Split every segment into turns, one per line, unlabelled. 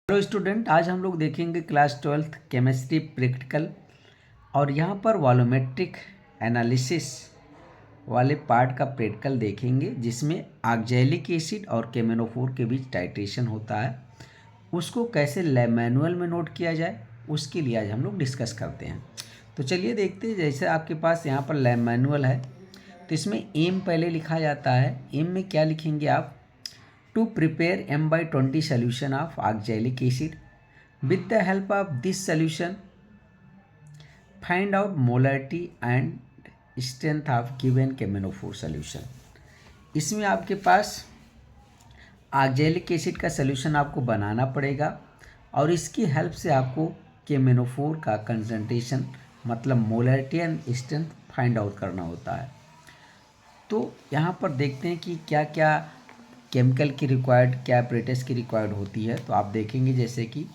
Hello student, आज हम लोग देखेंगे क्लास 12th केमिस्ट्री प्रैक्टिकल। और यहाँ पर वॉल्यूमेट्रिक एनालिसिस वाले पार्ट का प्रैक्टिकल देखेंगे, जिसमें ऑक्जेलिक एसिड और केमेनोफोर के बीच टाइट्रेशन होता है। उसको कैसे लैब मैनुअल में नोट किया जाए, उसके लिए आज हम लोग डिस्कस करते हैं। तो चलिए देखते हैं। जैसे आपके पास यहाँ पर लैब मैनुअल है, तो इसमें एम पहले लिखा जाता है। एम में क्या लिखेंगे आप? To prepare M/20 solution of oxalic acid. With the help of this solution, find out molarity and strength of given KMnO4 solution. इसमें आपके पास ऑक्जेलिक एसिड का सॉल्यूशन आपको बनाना पड़ेगा और इसकी हेल्प से आपको KMnO4 का कंसंट्रेशन मतलब molarity and strength find out करना होता है। तो यहाँ पर देखते हैं कि क्या क्या केमिकल की रिक्वायर्ड, क्या एपरेटस की रिक्वायर्ड होती है। तो आप देखेंगे जैसे कि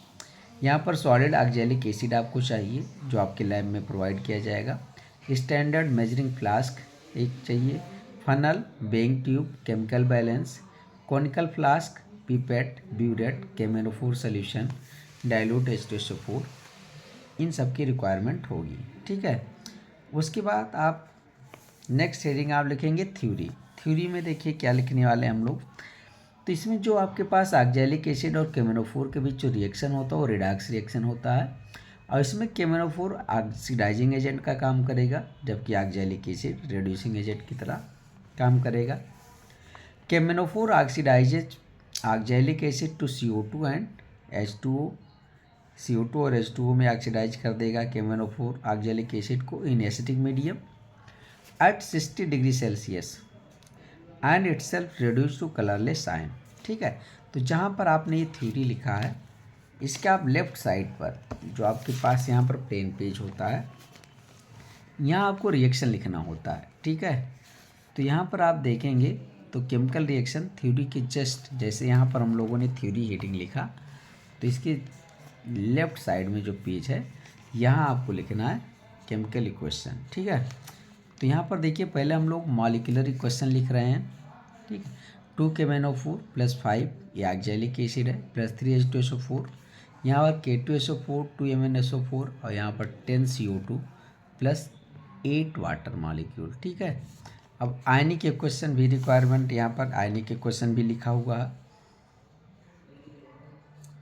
यहाँ पर सॉलिड ऑक्जेलिक एसिड आपको चाहिए, जो आपके लैब में प्रोवाइड किया जाएगा। स्टैंडर्ड मेजरिंग फ्लास्क एक चाहिए, funnel, boiling tube, chemical balance, conical flask, pipette, burette, K M N O four solution, dilute H2SO4, इन सब की रिक्वायरमेंट होगी। ठीक है। उसके बाद आप नेक्स्ट हेडिंग आप लिखेंगे थ्योरी। थ्योरी में देखिए क्या लिखने वाले हम लोग। तो इसमें जो आपके पास ऑक्जेलिक एसिड और केमेनोफोर के बीच जो रिएक्शन होता है वो रिडॉक्स रिएक्शन होता है। और इसमें केमेनोफोर ऑक्सीडाइजिंग एजेंट का काम करेगा, जबकि ऑक्जेलिक एसिड रिड्यूसिंग एजेंट की तरह काम करेगा। K M N O four oxidises oxalic acid to CO2 and H2O। CO2 और H2O में ऑक्सीडाइज कर देगा केमेनोफोर ऑक्जेलिक एसिड को in acidic medium at 60 degree Celsius and itself reduce to colourless ion. ठीक है। तो जहाँ पर आपने ये थ्योरी लिखा है, इसके आप लेफ्ट साइड पर जो आपके पास यहाँ पर प्लेन पेज होता है, यहाँ आपको रिएक्शन लिखना होता है। ठीक है। तो यहाँ पर आप देखेंगे तो केमिकल रिएक्शन थ्योरी के जस्ट जैसे यहाँ पर हम लोगों ने थ्योरी हेडिंग लिखा, तो इसके लेफ्ट साइड में जो पेज है, यहाँ आपको लिखना है केमिकल इक्वेशन। ठीक है। तो यहाँ पर देखिए पहले हम लोग मॉलिक्यूलर इक्वेशन लिख रहे हैं। ठीक है। 2 KMnO4 + 5 ये ऑक्जेलिक एसिड है, +3 H2SO4, यहाँ पर K2SO4 2 MnSO4 और यहाँ पर 10 CO2 +8 वाटर मॉलिक्यूल। ठीक है। अब आयनिक इक्वेशन भी रिक्वायरमेंट, यहाँ पर आयनिक इक्वेशन भी लिखा हुआ है।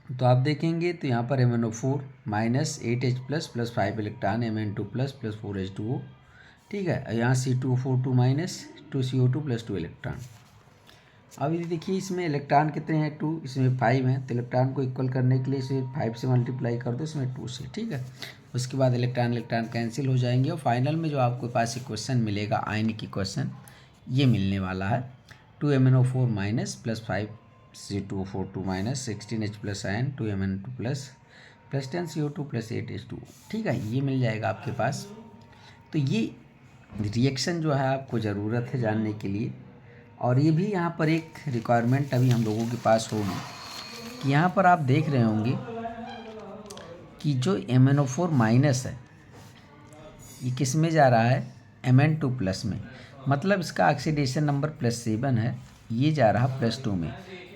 तो आप देखेंगे तो यहाँ पर MnO4 -8H + 5 electron, Mn2 + 4H2O। ठीक है। यहाँ C2O4 2 - 2 CO2 +2 इलेक्ट्रॉन। अब ये देखिए इसमें इलेक्ट्रॉन कितने हैं? 2, इसमें 5 हैं। तो इलेक्ट्रॉन को इक्वल करने के लिए इसे 5 से मल्टीप्लाई कर दो, इसमें 2 से। ठीक है। उसके बाद इलेक्ट्रॉन कैंसिल हो जाएंगे और फाइनल में जो आपके पास इक्वेशन मिलेगा आयनिक इक्वेशन, ये मिलने वाला है 2 MnO4 - +5 C2O4 2 - 16H + ion 2 Mn2 +10 CO2 +8 H2O। ठीक है। ये मिल जाएगा आपके पास। तो ये रिएक्शन जो है आपको ज़रूरत है जानने के लिए। और ये भी यहाँ पर एक रिक्वायरमेंट अभी हम लोगों के पास होगी कि यहाँ पर आप देख रहे होंगे कि जो MnO4- है, ये किस में जा रहा है? Mn2+ में। मतलब इसका ऑक्सीडेशन नंबर +7 है, ये जा रहा +2 में।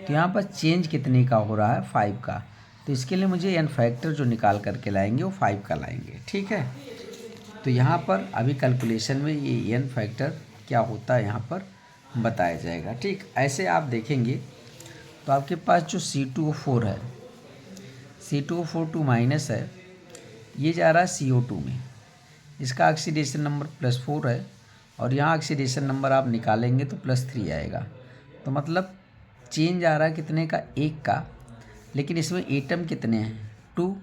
तो यहाँ पर चेंज कितने का हो रहा है? 5 का। तो इसके लिए मुझे एन फैक्टर जो निकाल करके लाएंगे वो 5 का लाएंगे। ठीक है। तो यहाँ पर अभी कैलकुलेशन में ये एन फैक्टर क्या होता है यहाँ पर बताया जाएगा। ठीक। ऐसे आप देखेंगे तो आपके पास जो C2O4 है, C2O4 2- है, ये जा रहा है CO2 में। इसका ऑक्सीडेशन नंबर +4 है और यहाँ ऑक्सीडेशन नंबर आप निकालेंगे तो +3 आएगा। तो मतलब चेंज आ रहा है कितने का? 1 का। लेकिन इसमें एटम कितने हैं? 2।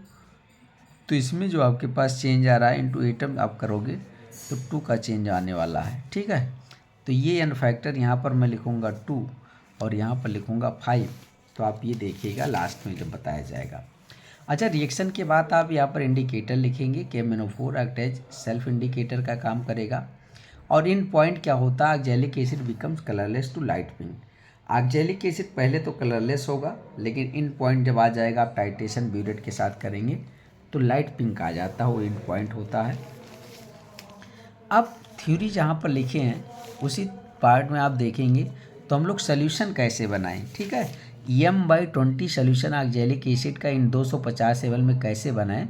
तो इसमें जो आपके पास चेंज आ रहा है इनटू एटम आप करोगे तो 2 का चेंज आने वाला है। ठीक है। तो ये एन फैक्टर यहाँ पर मैं लिखूँगा 2 और यहाँ पर लिखूँगा 5। तो आप ये देखिएगा लास्ट में जब बताया जाएगा। अच्छा, रिएक्शन के बाद आप यहाँ पर इंडिकेटर लिखेंगे कि MnO4 अटैच सेल्फ इंडिकेटर का काम करेगा। और इन पॉइंट क्या होता है? Oxalic acid becomes colourless to light pink. Oxalic acid पहले तो कलरलेस होगा, लेकिन इन पॉइंट जब आ जाएगा आप टाइट्रेशन ब्यूरेट के साथ करेंगे तो लाइट पिंक आ जाता है, वो इन पॉइंट होता है। अब थ्योरी जहाँ पर लिखे हैं उसी पार्ट में आप देखेंगे तो हम लोग सॉल्यूशन कैसे बनाएं। ठीक है। M/20 सोल्यूशन ऑक्जेलिक एसिड का इन 250 ml में कैसे बनाएं,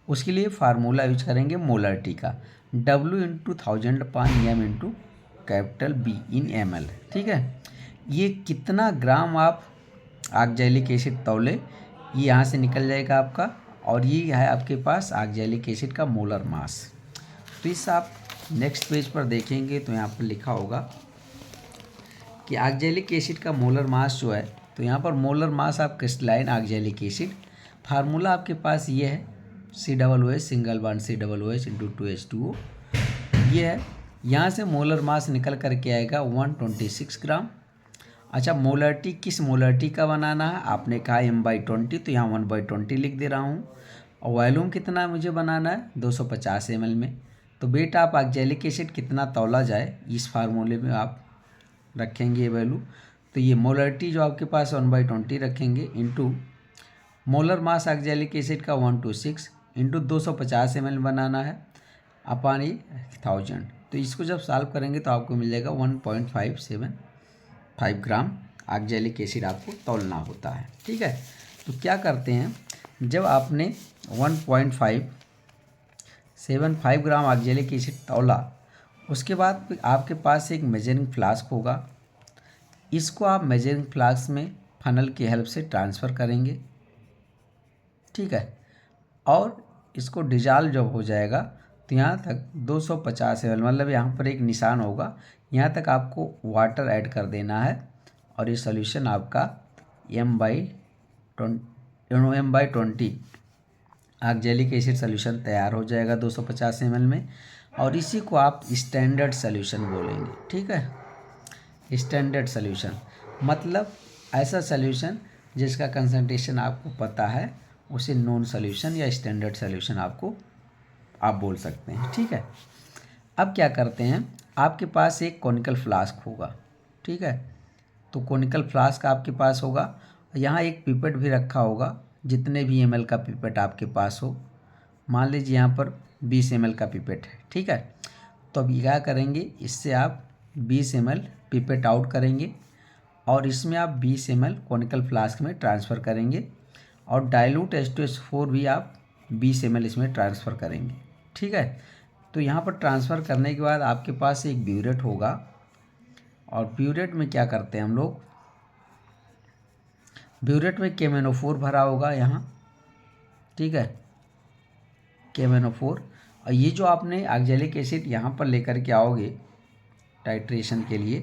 उसके लिए फार्मूला यूज करेंगे मोलरिटी का, W into 1000/m into capital B इन ml। ठीक है, ये कितना ग्राम आप ऑक्जेलिक एसिड तौले, ये यहाँ से निकल जाएगा आपका, और ये है आपके पास ऑक्जेलिक एसिड का मोलर मास। तो इस आप नेक्स्ट पेज पर देखेंगे तो यहाँ पर लिखा होगा कि ऑक्जेलिक एसिड का मोलर मास जो है, तो यहाँ पर molar mass of crystalline oxalic acid, formula आपके पास ये है COOH single bond COOH into 2H2O, ये है। यहाँ से मोलर मास निकल करके आएगा 126 ग्राम। अच्छा, मोलरिटी किस मोलरिटी का बनाना है, आपने कहा M/20, तो यहाँ 1/20 लिख दे रहा हूँ। और वॉल्यूम कितना मुझे बनाना है, 250 ml में। तो बेटा आप ऑक्जेलिक एसिड कितना तौला जाए, इस फार्मूले में आप रखेंगे ये वैल्यू। तो ये मोलरिटी जो आपके पास 1/20 रखेंगे into molar mass oxalic acid का 126 इंटू 250 ml बनाना है अपॉन 1000। तो इसको जब सॉल्व करेंगे तो आपको मिल जाएगा 1.575 ग्राम ऑक्जेलिक एसिड आपको तौलना होता है। ठीक है, तो क्या करते हैं, जब आपने 1.575 ग्राम ऑक्जेलिक एसिड तौला, उसके बाद आपके पास एक मेजरिंग फ्लास्क होगा। इसको आप मेजरिंग फ्लास्क में फनल की हेल्प से ट्रांसफ़र करेंगे। ठीक है, और इसको डिजॉल्व जब हो जाएगा तो यहाँ तक 250 ml, मतलब यहाँ पर एक निशान होगा, यहाँ तक आपको वाटर ऐड कर देना है, और ये सॉल्यूशन आपका M/20 ऑक्जेलिक एसिड सॉल्यूशन तैयार हो जाएगा 250 ml में। और इसी को आप स्टैंडर्ड सॉल्यूशन बोलेंगे। ठीक है, स्टैंडर्ड सॉल्यूशन मतलब ऐसा सॉल्यूशन जिसका कंसंट्रेशन आपको पता है, उसे नॉन सॉल्यूशन या स्टैंडर्ड सॉल्यूशन आपको आप बोल सकते हैं। ठीक है, अब क्या करते हैं, आपके पास एक कॉनिकल फ्लास्क होगा। ठीक है, तो कॉनिकल फ्लास्क आपके पास होगा, यहाँ एक पिपेट भी रखा होगा, जितने भी ml का पिपेट आपके पास हो। मान लीजिए यहाँ पर 20 ml का पिपेट है। ठीक है, तो अब क्या करेंगे, इससे आप 20 ml पिपेट आउट करेंगे, और इसमें आप 20 ml कॉनिकल फ्लास्क में ट्रांसफ़र करेंगे, और डाइल्यूट H2SO4 भी आप 20 ml इसमें ट्रांसफ़र करेंगे। ठीक है, तो यहाँ पर ट्रांसफ़र करने के बाद आपके पास एक ब्यूरेट होगा, और ब्यूरेट में क्या करते हैं हम लोग, ब्यूरेट में KMnO4 भरा होगा यहाँ। ठीक है, KMnO4, और ये जो आपने ऑक्जेलिक एसिड यहाँ पर लेकर के आओगे टाइट्रेशन के लिए,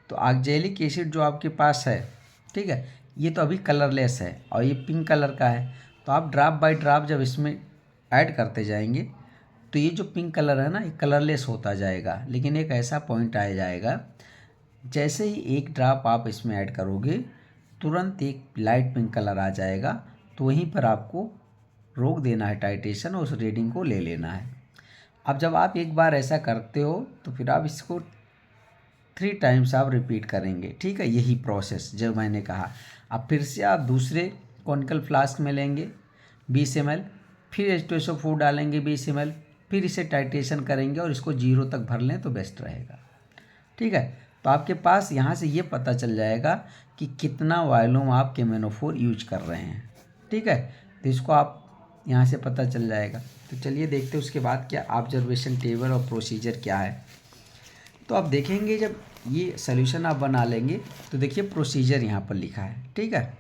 तो ऑक्जेलिक एसिड जो आपके पास है, ठीक है, ये तो अभी कलरलेस है और ये पिंक कलर का है। तो आप ड्रॉप बाय ड्रॉप जब इसमें ऐड करते जाएंगे तो ये जो पिंक कलर है ना, ये कलरलेस होता जाएगा। लेकिन एक ऐसा पॉइंट आ जाएगा, जैसे ही एक ड्रॉप आप इसमें ऐड करोगे तुरंत एक लाइट पिंक कलर आ जाएगा। तो वहीं पर आपको रोक देना है टाइट्रेशन, और उस रीडिंग को ले लेना है। अब जब आप एक बार ऐसा करते हो तो फिर आप इसको 3 टाइम्स आप रिपीट करेंगे। ठीक है, यही प्रोसेस जो मैंने कहा। अब फिर से आप दूसरे कॉनिकल फ्लास्क में लेंगे 20 ml, फिर H2SO4 डालेंगे 20 ml, फिर इसे टाइट्रेशन करेंगे और इसको 0 तक भर लें तो बेस्ट रहेगा। ठीक है, तो आपके पास यहाँ से ये पता चल जाएगा कि कितना वॉल्यूम आप KMnO4 यूज कर रहे हैं। ठीक है, तो इसको आप यहाँ से पता चल जाएगा। तो चलिए देखते हैं उसके बाद क्या ऑब्जर्वेशन टेबल और प्रोसीजर क्या है। तो आप देखेंगे जब ये सॉल्यूशन आप बना लेंगे तो देखिए प्रोसीजर यहाँ पर लिखा है। ठीक है,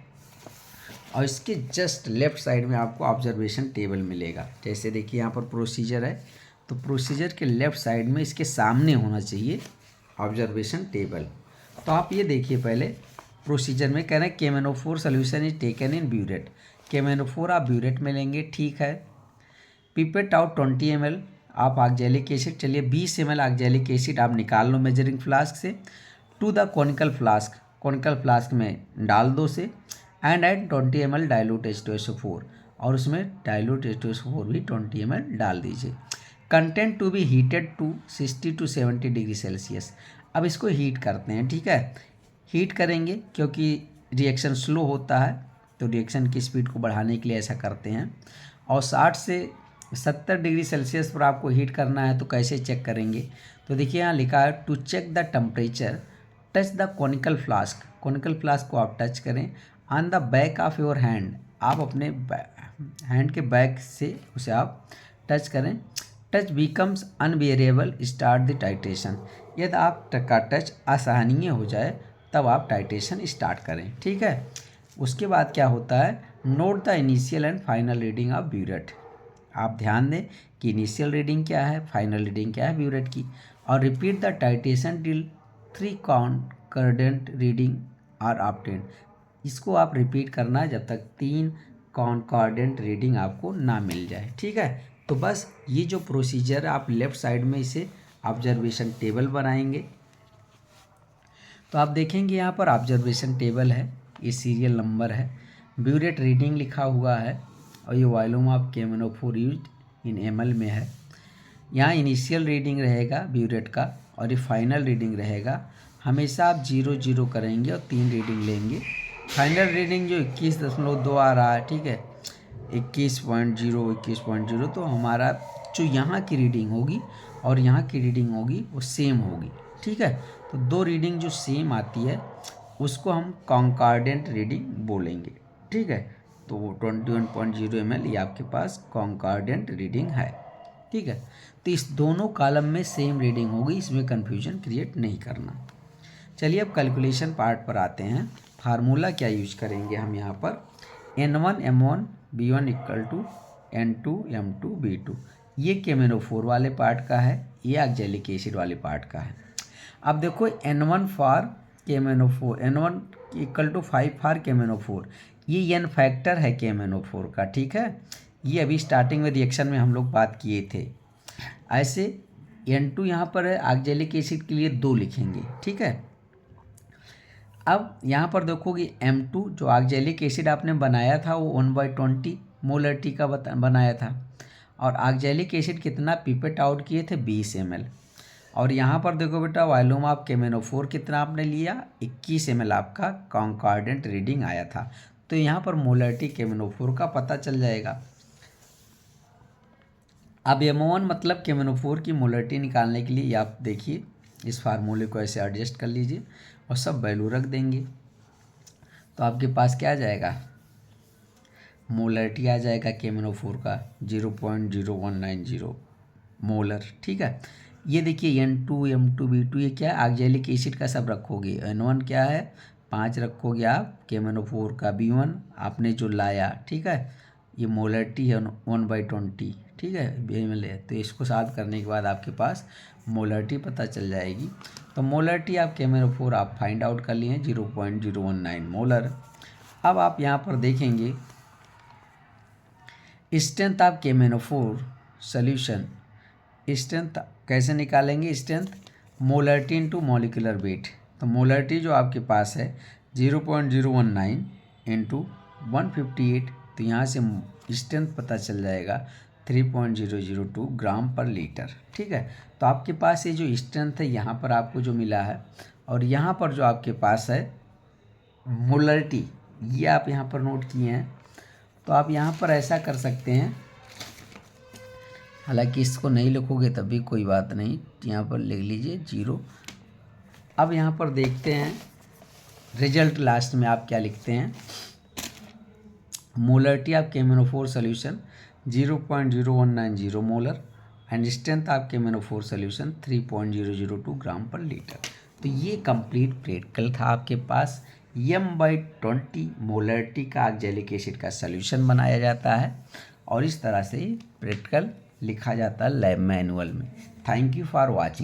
और इसके जस्ट लेफ्ट साइड में आपको ऑब्जर्वेशन टेबल मिलेगा। जैसे देखिए यहाँ पर प्रोसीजर है, तो प्रोसीजर के लेफ्ट साइड में इसके सामने होना चाहिए ऑब्जर्वेशन टेबल। तो आप ये देखिए, पहले प्रोसीजर में कह रहे हैं KMnO4 solution is taken in burette. KMnO4 आप ब्यूरेट में लेंगे। ठीक है, पिपेट आउट 20 ml आप ऑक्जेलिक एसिड, चलिए 20 ml ऑक्जेलिक एसिड आप निकाल लो मेजरिंग फ्लास्क से, to the conical flask, conical flask में डाल दो से, and add 20 ml dilute H2SO4, और उसमें डाइल्यूट H2SO4 भी 20 ml डाल दीजिए। Content to be heated to 60 to 70 degree Celsius. अब इसको हीट करते हैं। ठीक है, हीट करेंगे क्योंकि रिएक्शन स्लो होता है, तो रिएक्शन की स्पीड को बढ़ाने के लिए ऐसा करते हैं। और 60 से 70 डिग्री सेल्सियस पर आपको हीट करना है, तो कैसे चेक करेंगे, तो देखिए यहाँ लिखा है to check the temperature touch the conical flask. Conical flask को आप टच करें on the back of your hand, आप अपने हैंड के बैक से उसे आप टच करें। Touch becomes unbearable, start the titration. यदि आप का टच असहनीय हो जाए तब आप टाइट्रेशन स्टार्ट करें, ठीक है। उसके बाद क्या होता है, note the initial and final reading of burette. आप ध्यान दें कि इनिशियल रीडिंग क्या है, फाइनल रीडिंग क्या है ब्यूरेट की, और repeat the titration till 3 concordant reading are obtained. इसको आप रिपीट करना है जब तक 3 कॉन्कॉर्डेंट रीडिंग आपको ना मिल जाए, ठीक है। तो बस ये जो प्रोसीजर आप लेफ़्ट साइड में इसे ऑब्जर्वेशन टेबल बनाएंगे। तो आप देखेंगे यहाँ पर ऑब्जर्वेशन टेबल है, ये सीरियल नंबर है, ब्यूरेट रीडिंग लिखा हुआ है, और ये volume of K M N O four used in ml में है। यहाँ इनिशियल रीडिंग रहेगा ब्यूरेट का, और ये फाइनल रीडिंग रहेगा। हमेशा आप 0 करेंगे और 3 रीडिंग लेंगे। फाइनल रीडिंग जो 21.2 आ रहा है, ठीक है, 21.0 तो हमारा जो यहाँ की रीडिंग होगी और यहाँ की रीडिंग होगी वो सेम होगी, ठीक है। तो 2 रीडिंग जो सेम आती है उसको हम कॉन्कॉर्डेंट रीडिंग बोलेंगे, ठीक है। तो 21.0 ml ये आपके पास कॉन्कॉर्डेंट रीडिंग है, ठीक है। तो इस दोनों कॉलम में सेम रीडिंग होगी, इसमें कन्फ्यूजन क्रिएट नहीं करना। चलिए अब कैलकुलेशन पार्ट पर आते हैं। फार्मूला क्या यूज करेंगे हम यहाँ पर, N1 M1 B1 equal to N2 M2 B2। ये केमेनोफोर वाले पार्ट का है, ये ऑक्जेलिक एसिड वाले पार्ट का है। अब देखो N1 for K M N O four, N1 equal to 5 for K M N O four, ये N फैक्टर है केमेनोफोर का, ठीक है। ये अभी स्टार्टिंग में रिएक्शन में हम लोग बात किए थे। ऐसे N2 यहाँ पर है, ऑक्जेलिक एसिड के लिए 2 लिखेंगे, ठीक है। अब यहाँ पर देखोगे M2 जो ऑक्जेलिक एसिड आपने बनाया था वो 1/20 मोलरिटी का बनाया था, और ऑक्जेलिक एसिड कितना पिपेट आउट किए थे 20 ml। और यहाँ पर देखो बेटा वॉल्यूम ऑफ केमेनोफोर कितना आपने लिया 21 ml, आपका कॉन्कॉर्डेंट रीडिंग आया था। तो यहाँ पर मोलरिटी केमेनोफोर का पता चल जाएगा। अब M1 मतलब केमेनोफोर की मोलरिटी निकालने के लिए आप देखिए इस फार्मूले को ऐसे एडजस्ट कर लीजिए और सब वैल्यू रख देंगे। तो आपके पास क्या आ जाएगा, मोलरिटी आ जाएगा केमेनोफोर का 0.0190 मोलर, ठीक है। ये देखिए N2 M2 B2 ये क्या है, ऑक्जेलिक एसिड का सब रखोगे। N1 क्या है 5 रखोगे आप केमेनोफोर का, B1 आपने जो लाया, ठीक है, ये मोलरिटी है 1/20, ठीक है, ml है। तो इसको साथ करने के बाद आपके पास मोलरिटी पता चल जाएगी। तो मोलरिटी आप केमेनोफोर आप फाइंड आउट कर लिए 0.019 मोलर। अब आप यहाँ पर देखेंगे strength of K M N O four solution, strength कैसे निकालेंगे, strength molarity into molecular weight. तो मोलरिटी जो आपके पास है 0.019 इंटू 158, तो यहाँ से स्ट्रेंथ पता चल जाएगा 3.002 ग्राम पर लीटर, ठीक है। तो आपके पास ये जो स्ट्रेंथ है यहाँ पर आपको जो मिला है, और यहाँ पर जो आपके पास है मोलरिटी, ये आप यहाँ पर नोट किए हैं। तो आप यहाँ पर ऐसा कर सकते हैं, हालांकि इसको नहीं लिखोगे तब भी कोई बात नहीं, यहाँ पर लिख लीजिए 0। अब यहाँ पर देखते हैं रिजल्ट लास्ट में आप क्या लिखते हैं, molarity of K M N O four solution 0.0190 molar and strength of K M N O four solution 3.002 gram per litre. तो ये कंप्लीट प्रैक्टिकल था आपके पास। M/20 मोलरिटी का ऑक्जेलिक एसिड का सोल्यूशन बनाया जाता है, और इस तरह से प्रैक्टिकल लिखा जाता है लैब मैनुअल में। Thank you for watching.